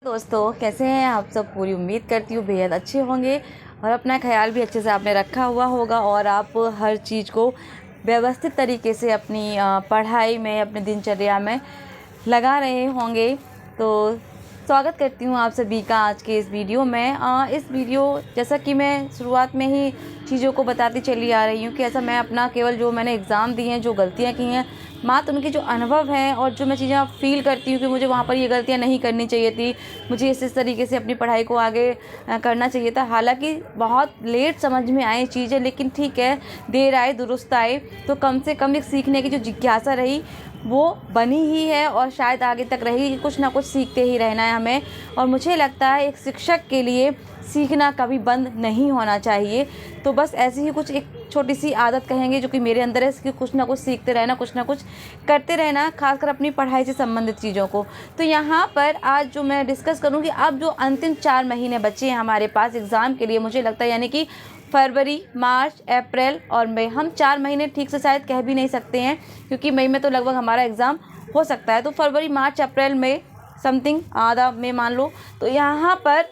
दोस्तों, कैसे हैं आप सब। पूरी उम्मीद करती हूँ बेहद अच्छे होंगे और अपना ख्याल भी अच्छे से आपने रखा हुआ होगा और आप हर चीज़ को व्यवस्थित तरीके से अपनी पढ़ाई में, अपनी दिनचर्या में लगा रहे होंगे। तो स्वागत करती हूँ आप सभी का आज के इस वीडियो में। इस वीडियो जैसा कि मैं शुरुआत में ही चीज़ों को बताती चली आ रही हूँ कि ऐसा मैं अपना केवल जो मैंने एग्ज़ाम दिए हैं, जो गलतियाँ की हैं, मात्र उनके जो अनुभव हैं और जो मैं चीज़ें फ़ील करती हूँ कि मुझे वहाँ पर ये गलतियाँ नहीं करनी चाहिए थी, मुझे इस तरीके से अपनी पढ़ाई को आगे करना चाहिए था। हालांकि बहुत लेट समझ में आए चीज़ें, लेकिन ठीक है, देर आए दुरुस्त आए। तो कम से कम एक सीखने की जो जिज्ञासा रही वो बनी ही है और शायद आगे तक रहेगी। कुछ ना कुछ सीखते ही रहना है हमें। और मुझे लगता है एक शिक्षक के लिए सीखना कभी बंद नहीं होना चाहिए। तो बस ऐसी ही कुछ एक छोटी सी आदत कहेंगे जो कि मेरे अंदर है, कि कुछ ना कुछ सीखते रहना, कुछ ना कुछ करते रहना, खासकर अपनी पढ़ाई से संबंधित चीज़ों को। तो यहाँ पर आज जो मैं डिस्कस करूँगी, अब जो अंतिम 4 महीने बचे हैं हमारे पास एग्ज़ाम के लिए, मुझे लगता है यानी कि फरवरी, मार्च, अप्रैल और मई, हम 4 महीने ठीक से शायद कह भी नहीं सकते हैं, क्योंकि मई में तो लगभग हमारा एग्ज़ाम हो सकता है। तो फरवरी, मार्च, अप्रैल में समथिंग, आधा में मान लो। तो यहाँ पर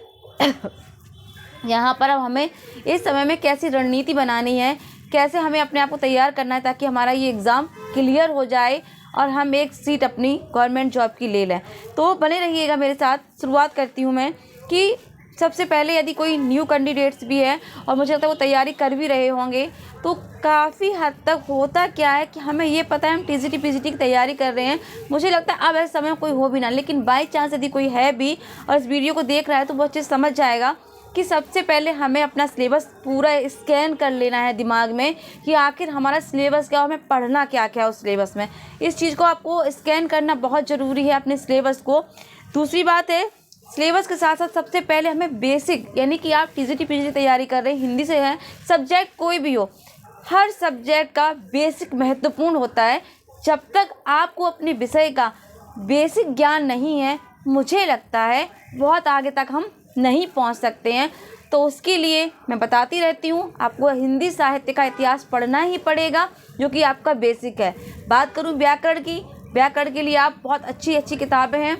अब हमें इस समय में कैसी रणनीति बनानी है, कैसे हमें अपने आप को तैयार करना है ताकि हमारा ये एग्ज़ाम क्लियर हो जाए और हम एक सीट अपनी गवर्नमेंट जॉब की ले लें। तो बने रहिएगा मेरे साथ। शुरुआत करती हूँ मैं कि सबसे पहले यदि कोई न्यू कैंडिडेट्स भी है और मुझे लगता है वो तैयारी कर भी रहे होंगे, तो काफ़ी हद तक होता क्या है कि हमें ये पता है हम टीजीटी पीजीटी की तैयारी कर रहे हैं। मुझे लगता है अब ऐसे समय कोई हो भी ना, लेकिन बाई चांस यदि कोई है भी और इस वीडियो को देख रहा है तो वो चीज़ समझ जाएगा कि सबसे पहले हमें अपना सिलेबस पूरा स्कैन कर लेना है दिमाग में कि आखिर हमारा सिलेबस क्या है, हमें पढ़ना क्या क्या है उस सिलेबस में। इस चीज़ को आपको स्कैन करना बहुत ज़रूरी है, अपने सिलेबस को। दूसरी बात है, सिलेबस के साथ साथ सबसे पहले हमें बेसिक, यानी कि आप टीजीटी पीजीटी तैयारी कर रहे हैं, हिंदी से है, सब्जेक्ट कोई भी हो, हर सब्जेक्ट का बेसिक महत्वपूर्ण होता है। जब तक आपको अपने विषय का बेसिक ज्ञान नहीं है, मुझे लगता है बहुत आगे तक हम नहीं पहुंच सकते हैं। तो उसके लिए मैं बताती रहती हूँ, आपको हिंदी साहित्य का इतिहास पढ़ना ही पड़ेगा, जो कि आपका बेसिक है। बात करूँ व्याकरण की, व्याकरण के लिए आप बहुत अच्छी किताबें हैं,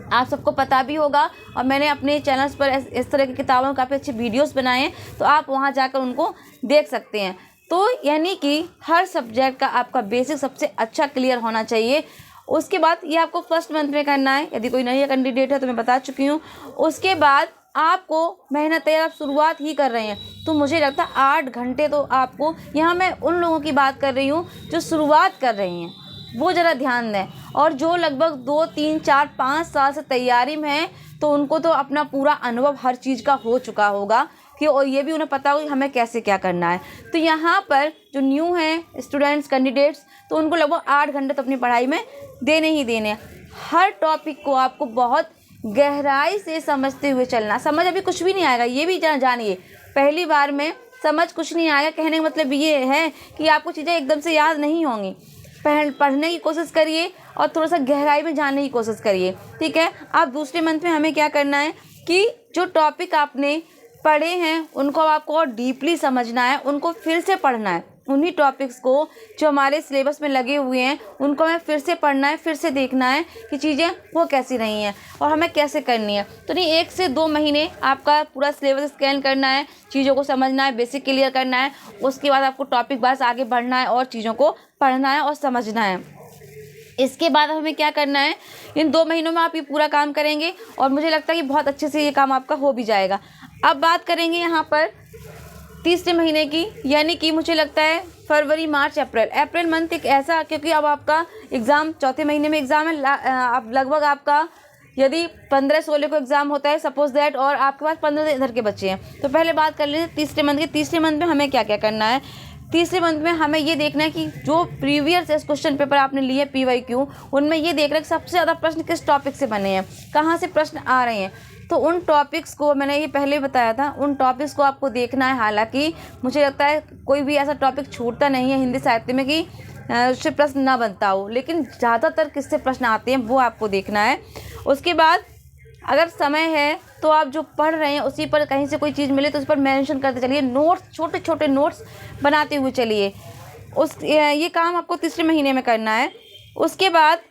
आप सबको पता भी होगा, और मैंने अपने चैनल्स पर इस तरह की किताबों के काफ़ी अच्छे वीडियोस बनाए हैं, तो आप वहां जाकर उनको देख सकते हैं। तो यानी कि हर सब्जेक्ट का आपका बेसिक सबसे अच्छा क्लियर होना चाहिए। उसके बाद ये आपको फर्स्ट मंथ में करना है, यदि कोई नई कैंडिडेट है तो मैं बता चुकी हूँ। उसके बाद आपको मेहनत है, आप शुरुआत ही कर रहे हैं, तो मुझे लगता है 8 घंटे तो आपको, यहाँ मैं उन लोगों की बात कर रही हूँ जो शुरुआत कर रही हैं, वो ज़रा ध्यान दें। और जो लगभग 2, 3, 4, 5 साल से तैयारी में हैं, तो उनको तो अपना पूरा अनुभव हर चीज़ का हो चुका होगा कि, और ये भी उन्हें पता होगा कि हमें कैसे क्या करना है। तो यहाँ पर जो न्यू हैं स्टूडेंट्स, कैंडिडेट्स, तो उनको लगभग 8 घंटे तो अपनी पढ़ाई में देने ही देने हैं। हर टॉपिक को आपको बहुत गहराई से समझते हुए चलना। समझ अभी कुछ भी नहीं आएगा, ये भी जानिए, पहली बार में समझ कुछ नहीं आएगा। कहने का मतलब ये है कि आपको चीज़ें एकदम से याद नहीं होंगी। पढ़ने की कोशिश करिए और थोड़ा सा गहराई में जानने की कोशिश करिए, ठीक है। अब दूसरे मंथ में हमें क्या करना है कि जो टॉपिक आपने पढ़े हैं उनको आपको और डीपली समझना है, उनको फिर से पढ़ना है। उन्हीं टॉपिक्स को जो हमारे सिलेबस में लगे हुए हैं उनको हमें फिर से पढ़ना है, फिर से देखना है कि चीज़ें वो कैसी रही हैं और हमें कैसे करनी है। तो नहीं, 1 से 2 महीने आपका पूरा सिलेबस स्कैन करना है, चीज़ों को समझना है, बेसिक क्लियर करना है। उसके बाद आपको टॉपिक वाइज आगे बढ़ना है और चीज़ों को पढ़ना है और समझना है। इसके बाद हमें क्या करना है, इन 2 महीनों में आप ये पूरा काम करेंगे और मुझे लगता है कि बहुत अच्छे से ये काम आपका हो भी जाएगा। अब बात करेंगे यहाँ पर तीसरे महीने की, यानी कि मुझे लगता है फरवरी, मार्च, अप्रैल। अप्रैल मंथ एक ऐसा, क्योंकि अब आपका एग्ज़ाम चौथे महीने में एग्ज़ाम है, अब लगभग आपका यदि 15-16 को एग्ज़ाम होता है सपोज दैट, और आपके पास 15 इधर के बच्चे हैं। तो पहले बात कर लें तीसरे मंथ की। तीसरे मंथ में हमें क्या क्या करना है। तीसरे मंथ में हमें ये देखना है कि जो प्रीवियस क्वेश्चन पेपर आपने लिए PYQ, उनमें ये देखना है कि सबसे ज़्यादा प्रश्न किस टॉपिक से बने हैं, कहाँ से प्रश्न आ रहे हैं। तो उन टॉपिक्स को, मैंने ये पहले बताया था, उन टॉपिक्स को आपको देखना है। हालांकि मुझे लगता है कोई भी ऐसा टॉपिक छूटता नहीं है हिंदी साहित्य में कि उससे प्रश्न ना बनता हो, लेकिन ज़्यादातर किससे प्रश्न आते हैं वो आपको देखना है। उसके बाद अगर समय है तो आप जो पढ़ रहे हैं उसी पर कहीं से कोई चीज़ मिले तो उस पर मेंशन करते चलिए, नोट्स, छोटे छोटे नोट्स बनाते हुए चलिए। ये काम आपको तीसरे महीने में करना है। उसके बाद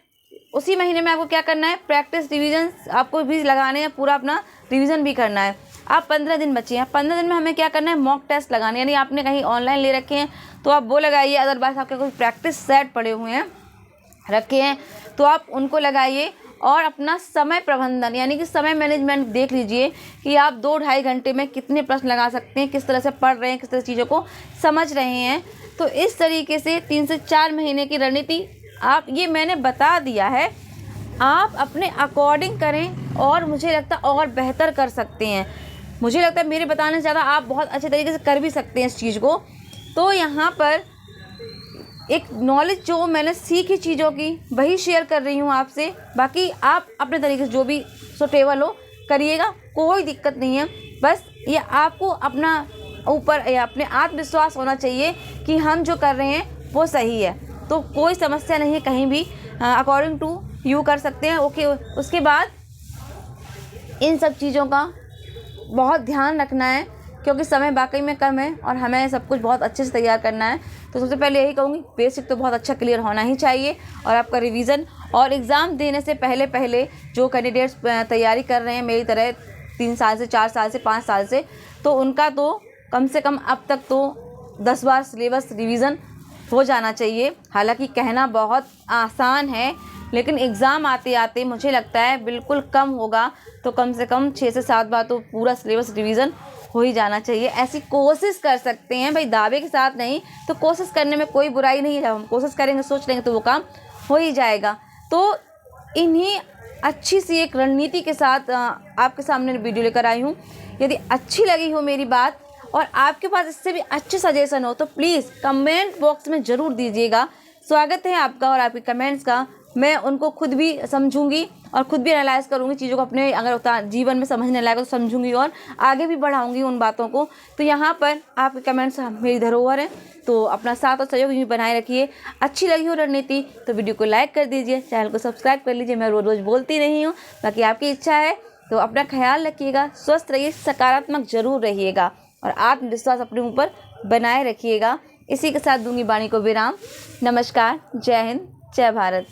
उसी महीने में आपको क्या करना है, प्रैक्टिस रिवीजन आपको भी लगाने हैं, पूरा अपना रिवीजन भी करना है। आप 15 दिन बचे हैं, 15 दिन में हमें क्या करना है, मॉक टेस्ट लगाने, यानी आपने कहीं ऑनलाइन ले रखे हैं तो आप वो लगाइए, अदरवाइज आपके कोई प्रैक्टिस सेट पड़े हुए हैं रखे हैं तो आप उनको लगाइए। और अपना समय प्रबंधन यानी कि समय मैनेजमेंट देख लीजिए कि आप 2-2.5 घंटे में कितने प्रश्न लगा सकते हैं, किस तरह से पढ़ रहे हैं, किस तरह चीज़ों को समझ रहे हैं। तो इस तरीके से 3 से 4 महीने की रणनीति आप, ये मैंने बता दिया है, आप अपने अकॉर्डिंग करें और मुझे लगता है और बेहतर कर सकते हैं। मुझे लगता है मेरे बताने से ज़्यादा आप बहुत अच्छे तरीके से कर भी सकते हैं इस चीज़ को। तो यहाँ पर एक नॉलेज जो मैंने सीखी चीज़ों की वही शेयर कर रही हूँ आपसे। बाकी आप अपने तरीके से जो भी सूटेबल हो करिएगा, कोई दिक्कत नहीं है। बस ये आपको अपना ऊपर या अपने आत्मविश्वास होना चाहिए कि हम जो कर रहे हैं वो सही है, तो कोई समस्या नहीं है कहीं भी, अकॉर्डिंग टू यू कर सकते हैं। ओके, उसके बाद इन सब चीज़ों का बहुत ध्यान रखना है क्योंकि समय वाकई में कम है और हमें सब कुछ बहुत अच्छे से तैयार करना है। तो सबसे पहले यही कहूँगी, बेसिक तो बहुत अच्छा क्लियर होना ही चाहिए और आपका रिवीजन और एग्ज़ाम देने से पहले जो कैंडिडेट्स तैयारी कर रहे हैं मेरी तरह 3 साल से 4 साल से 5 साल से, तो उनका तो कम से कम अब तक तो 10 बार सिलेबस रिवीजन हो जाना चाहिए। हालांकि कहना बहुत आसान है लेकिन एग्ज़ाम आते आते मुझे लगता है बिल्कुल कम होगा, तो कम से कम 6 से 7 बार तो पूरा सिलेबस रिवीजन हो ही जाना चाहिए। ऐसी कोशिश कर सकते हैं भाई, दावे के साथ नहीं, तो कोशिश करने में कोई बुराई नहीं है। जब हम कोशिश करेंगे, सोच लेंगे तो वो काम हो ही जाएगा। तो इन्हीं अच्छी सी एक रणनीति के साथ आपके सामने वीडियो लेकर आई हूँ। यदि अच्छी लगी हो मेरी बात और आपके पास इससे भी अच्छे सजेशन हो तो प्लीज़ कमेंट बॉक्स में ज़रूर दीजिएगा। स्वागत है आपका और आपके कमेंट्स का। मैं उनको खुद भी समझूंगी और खुद भी एनालाइज करूंगी चीज़ों को, अपने अगर जीवन में समझने लायक तो समझूंगी और आगे भी बढ़ाऊंगी उन बातों को। तो यहाँ पर आपके कमेंट्स मेरी धरोहर है, तो अपना साथ और सहयोग भी बनाए रखिए। अच्छी लगी हो रणनीति तो वीडियो को लाइक कर दीजिए, चैनल को सब्सक्राइब कर लीजिए। मैं रोज़ बोलती नहीं हूँ, बाकी आपकी इच्छा है। तो अपना ख्याल रखिएगा, स्वस्थ रहिए, सकारात्मक जरूर रहिएगा और आत्मविश्वास अपने ऊपर बनाए रखिएगा। इसी के साथ दूंगी वाणी को विराम। नमस्कार, जय हिंद, जय भारत।